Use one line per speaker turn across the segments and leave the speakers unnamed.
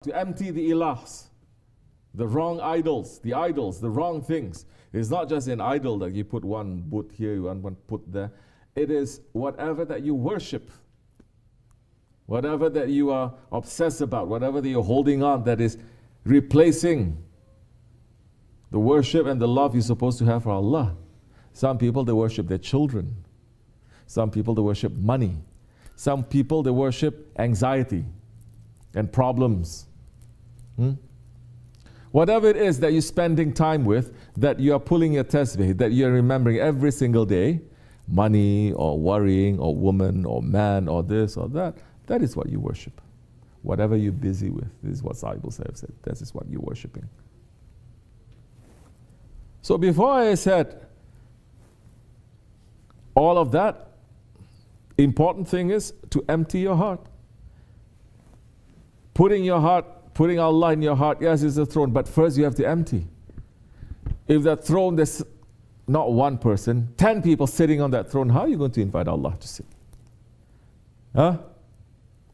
To empty the ilahs, the wrong idols, the wrong things. It's not just an idol that you put one put here, one put there. It is whatever that you worship, whatever that you are obsessed about, whatever that you're holding on that is replacing the worship and the love you're supposed to have for Allah. Some people, they worship their children. Some people, they worship money. Some people, they worship anxiety and problems. Whatever it is that you're spending time with, that you are pulling your tasbih, that you're remembering every single day, money or worrying or woman or man or this or that, that is what you worship. Whatever you're busy with, this is what disciples have said, that is what you're worshiping. So before I said all of that, important thing is to empty your heart. Putting Allah in your heart, yes, it's a throne, but first you have to empty. If that throne, there's not one person, 10 people sitting on that throne, how are you going to invite Allah to sit?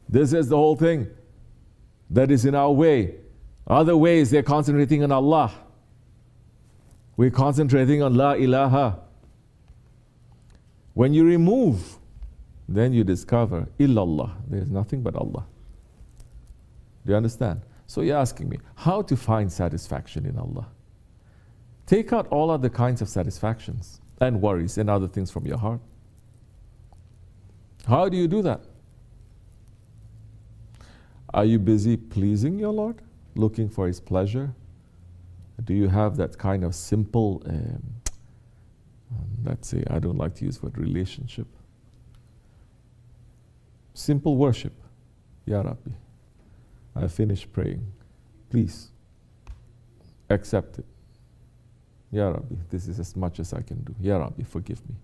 This is the whole thing that is in our way. Other ways, they're concentrating on Allah. We're concentrating on La ilaha. When you remove, then you discover illallah. There's nothing but Allah. Do you understand? So you're asking me, how to find satisfaction in Allah? Take out all other kinds of satisfactions and worries and other things from your heart. How do you do that? Are you busy pleasing your Lord, looking for His pleasure? Do you have that kind of simple, let's say, I don't like to use the word relationship. Simple worship. Ya Rabbi, I finished praying. Please, accept it. Ya Rabbi, this is as much as I can do. Ya Rabbi, forgive me.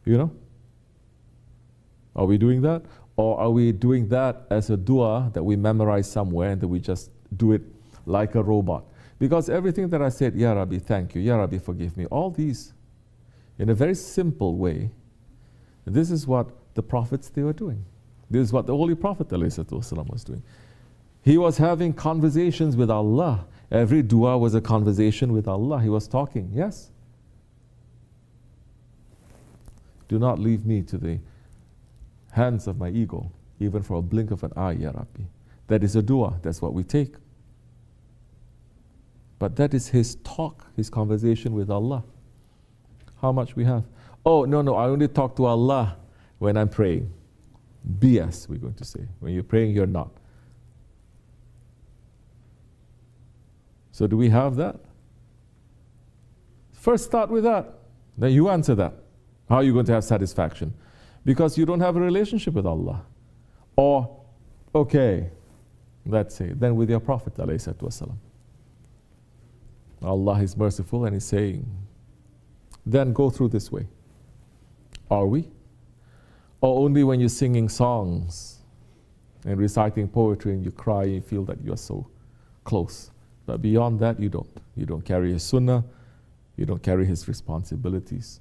You know? Are we doing that? Or are we doing that as a dua that we memorize somewhere and that we just do it like a robot? Because everything that I said, Ya Rabbi, thank you, Ya Rabbi, forgive me, all these, in a very simple way, this is what the prophets, they were doing. This is what the Holy Prophet ﷺ was doing. He was having conversations with Allah. Every dua was a conversation with Allah. He was talking, yes. Do not leave me to the hands of my ego, even for a blink of an eye, Ya Rabbi. That is a dua, that's what we take. But that is his talk, his conversation with Allah. How much we have? Oh, no, I only talk to Allah when I'm praying. BS, we're going to say. When you're praying, you're not. So do we have that? First start with that. Then you answer that. How are you going to have satisfaction? Because you don't have a relationship with Allah. Or, okay, let's say, then with your Prophet ﷺ. Allah is merciful and He's saying, then go through this way. Are we? Or only when you're singing songs and reciting poetry and you cry, you feel that you're so close. But beyond that, you don't. You don't carry His sunnah, you don't carry His responsibilities,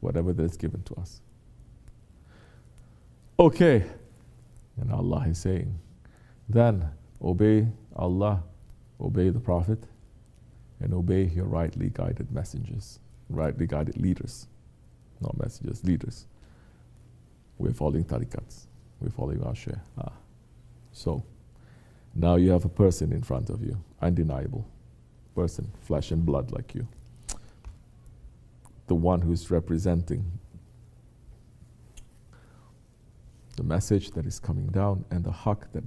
whatever that is given to us. Okay, and Allah is saying, then obey Allah, obey the Prophet, and obey your rightly guided messengers, rightly guided leaders, not messengers, leaders. We're following tarikats, we're following our share. So, now you have a person in front of you, undeniable person, flesh and blood like you. The one who's representing the message that is coming down and the haqq that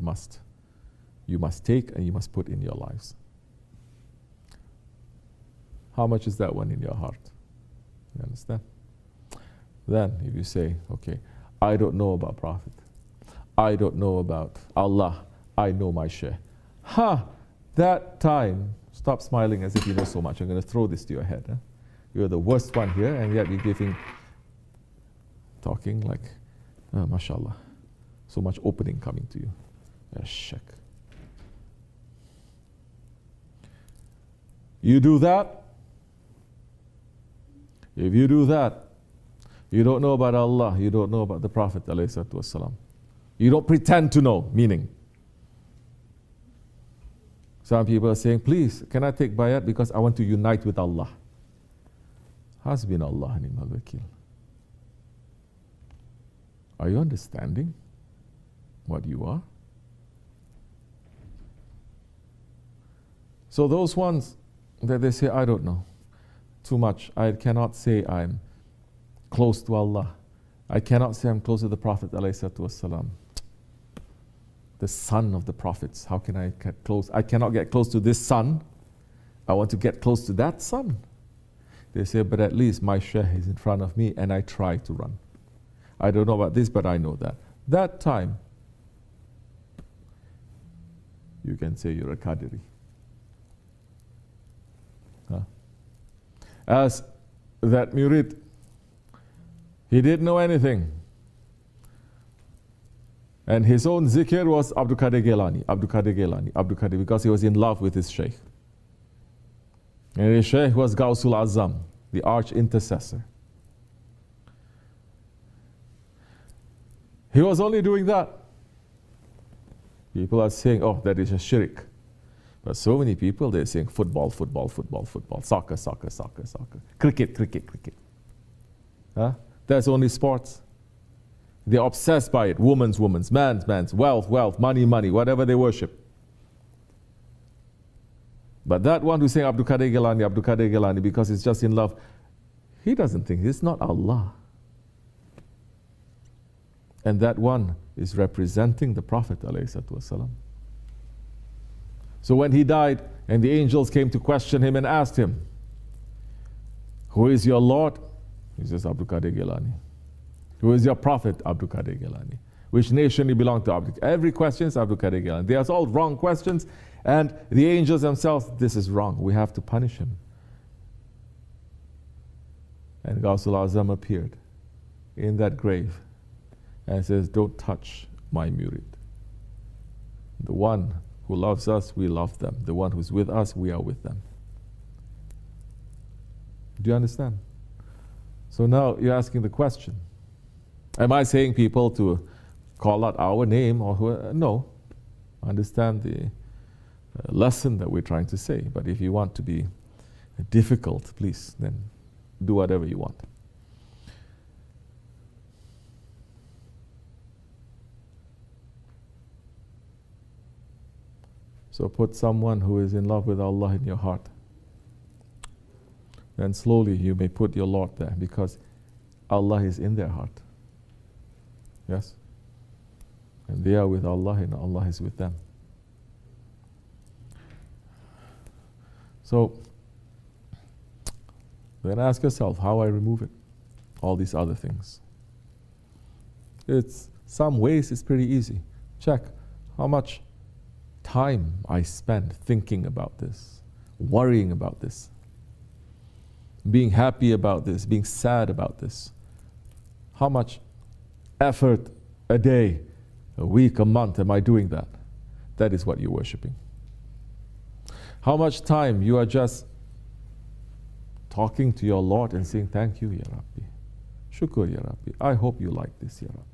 you must take and you must put in your lives. How much is that one in your heart? You understand? Then if you say, okay, I don't know about Prophet, I don't know about Allah, I know my share. That time, stop smiling as if you know so much. I'm going to throw this to your head. You're the worst one here, and yet you're talking like, mashallah, so much opening coming to you. Shak. You do that. If you do that, you don't know about Allah, you don't know about the Prophet ﷺ. You don't pretend to know, meaning Some people are saying, please, can I take bayat because I want to unite with Allah. Hasbunallah ni'mal wakil. Are you understanding what you are? So those ones that they say, I don't know, too much. I cannot say I'm close to Allah. I cannot say I'm close to the Prophet ﷺ, the son of the prophets. How can I get close? I cannot get close to this son. I want to get close to that son. They say, but at least my shaykh is in front of me and I try to run. I don't know about this, but I know that. That time, you can say you're a Qadiri. As that murid, he didn't know anything. And his own zikr was Abdul Qadir Gilani, Abdul Qadir Gilani, Abdul Qadir, because he was in love with his shaykh. And his shaykh was Gausul Azam, the arch intercessor. He was only doing that. People are saying, oh, that is a shirk. But so many people, they're saying football, football, football, football, soccer, soccer, soccer, soccer, cricket, cricket, cricket. Huh? That's only sports. They're obsessed by it. Woman's, woman's, man's, man's, wealth, wealth, money, money, whatever they worship. But that one who's saying Abdul Qadir Gilani, because he's just in love, he doesn't think it's not Allah. And that one is representing the Prophet ﷺ. So when he died and the angels came to question him and asked him, who is your Lord? He says, Abdul Qadir Gilani. Who is your Prophet? Abdul Qadir Gilani. Which nation you belong to? Abdul. Every question is Abdul Qadir Gilani. They are all wrong questions, and the angels themselves, this is wrong. We have to punish him. And Gausul Azam appeared in that grave and says, don't touch my murid. The one who loves us, we love them. The one who's with us, we are with them. Do you understand? So now you're asking the question, am I saying people to call out our name or who? No. Understand the lesson that we're trying to say. But if you want to be difficult, please, then do whatever you want. So put someone who is in love with Allah in your heart. Then slowly you may put your Lord there, because Allah is in their heart. Yes? And they are with Allah and Allah is with them. So then ask yourself, how I remove it? All these other things. It's some ways it's pretty easy. Check how much time I spend thinking about this, worrying about this, being happy about this, being sad about this. How much effort a day, a week, a month am I doing that? That is what you're worshipping. How much time you are just talking to your Lord and saying, thank you, Ya Rabbi. Shukr, Ya Rabbi. I hope you like this, Ya Rabbi.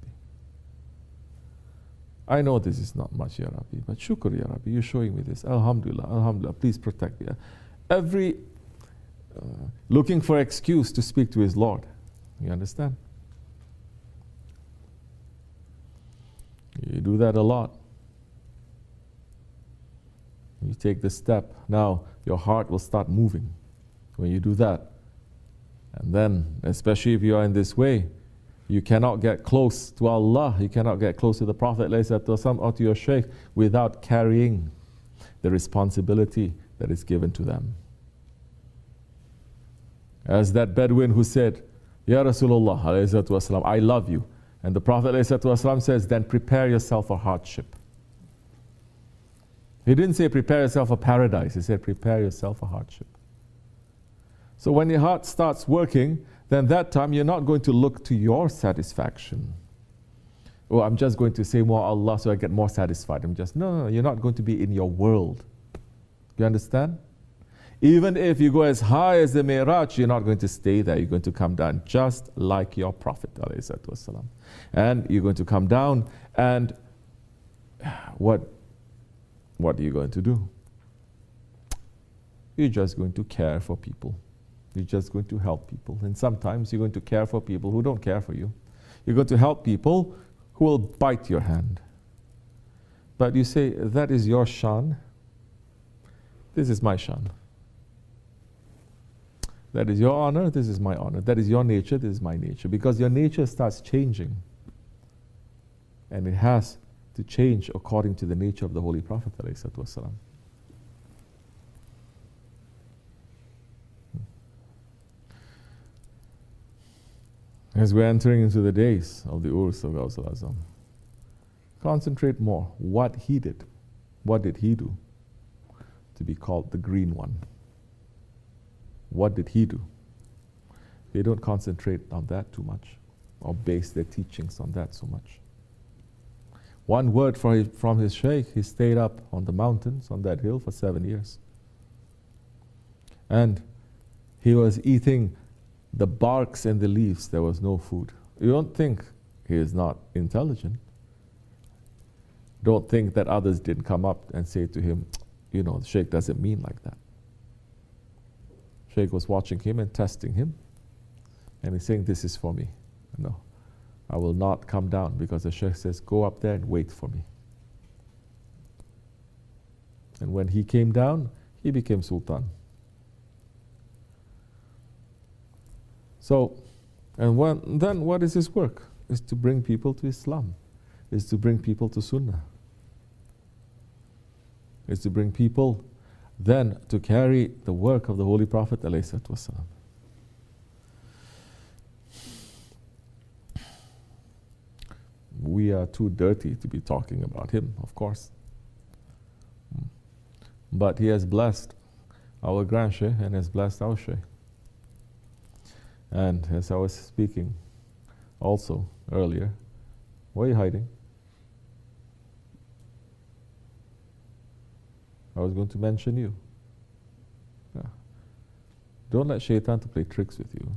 I know this is not much, Ya Rabbi, but shukr, Ya Rabbi, you're showing me this. Alhamdulillah, Alhamdulillah, please protect me. Every looking for excuse to speak to his Lord. You understand? You do that a lot. You take the step. Now your heart will start moving when you do that. And then, especially if you are in this way, you cannot get close to Allah, you cannot get close to the Prophet ﷺ or to your Shaykh without carrying the responsibility that is given to them. As that Bedouin who said, Ya Rasulullah ﷺ, I love you. And the Prophet ﷺ says, then prepare yourself for hardship. He didn't say prepare yourself for paradise, he said prepare yourself for hardship. So when your heart starts working, then that time you're not going to look to your satisfaction. Oh, I'm just going to say more Allah so I get more satisfied. No, you're not going to be in your world. You understand? Even if you go as high as the Mi'raj, you're not going to stay there. You're going to come down just like your Prophet ﷺ. And you're going to come down, and what are you going to do? you're just going to care for people. You're just going to help people. And sometimes you're going to care for people who don't care for you. You're going to help people who will bite your hand. But you say, that is your shan. This is my shan. That is your honor, this is my honor. That is your nature, this is my nature. Because your nature starts changing. And it has to change according to the nature of the Holy Prophet ﷺ. As we're entering into the days of the Urs of Gawsul Azam, concentrate more. What he did. What did he do to be called the Green One? What did he do? They don't concentrate on that too much or base their teachings on that so much. One word from his Shaykh, he stayed up on the mountains, on that hill for 7 years. And he was eating the barks and the leaves. There was no food. You don't think he is not intelligent. Don't think that others didn't come up and say to him, you know, the Shaykh doesn't mean like that. Shaykh was watching him and testing him. And he's saying, this is for me. No, I will not come down, because the Shaykh says, go up there and wait for me. And when he came down, he became Sultan. So, and then what is his work? Is to bring people to Islam. Is to bring people to Sunnah. Is to bring people then to carry the work of the Holy Prophet ﷺ. We are too dirty to be talking about him, of course. But he has blessed our Grand Shaykh and has blessed our Shaykh. And as I was speaking also earlier, why are you hiding? I was going to mention you. Yeah. Don't let Shaitan to play tricks with you.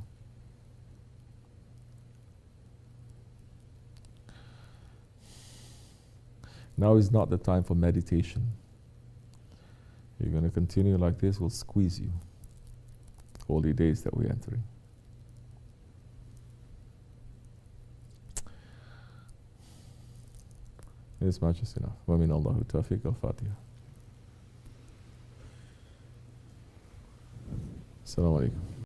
Now is not the time for meditation. You're going to continue like this, we'll squeeze you. Holy days that we're entering. This much is enough. Wa min Allahu tawfiq al-Fatiha. Assalamu alaikum.